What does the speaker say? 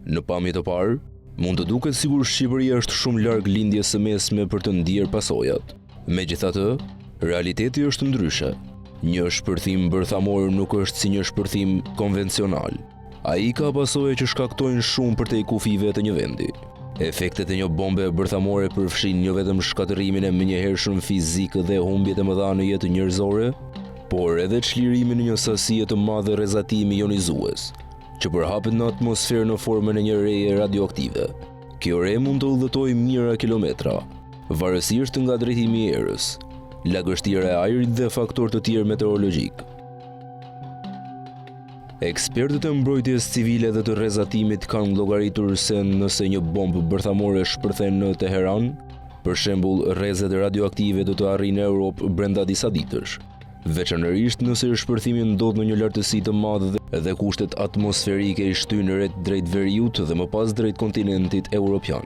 Në pamje të parë, mund të duket sikur Shqipëria është shumë larg lindjes së mesme për të ndier pasojat. Megjithatë, realiteti është ndryshe. Një shpërthim bërthamor nuk është si një shpërthim konvencional. Ai ka pasoje që shkaktojnë shumë përtej kufive të një vendi. Efektet e një bombe bërthamore përfshin jo vetëm shkatërimin e menjëhershëm fizik dhe humbjet e mëdha në jetë njerëzore, por edhe çlirimin e një sasie të madhe rrezatimi ionizues, që përhapet në atmosferë në formën e një reje radioaktive. Kjo re mund të udhëtojë mijëra kilometra, varësisht nga drejtimi i erës, lagështira e ajrit dhe faktorë të tjerë meteorologjik. Ekspertët e mbrojtjes civile dhe të rrezatimit kanë llogaritur se nëse një bombë bërthamore shpërthen në Teheran, për shembull rrezet radioaktive do të arrijnë Europë brenda disa ditësh, veçanërisht nëse shpërthimi ndodh në një lartësi të madhe dhe kushtet atmosferike i shtyjnë drejt veriut dhe më pas drejt kontinentit evropian.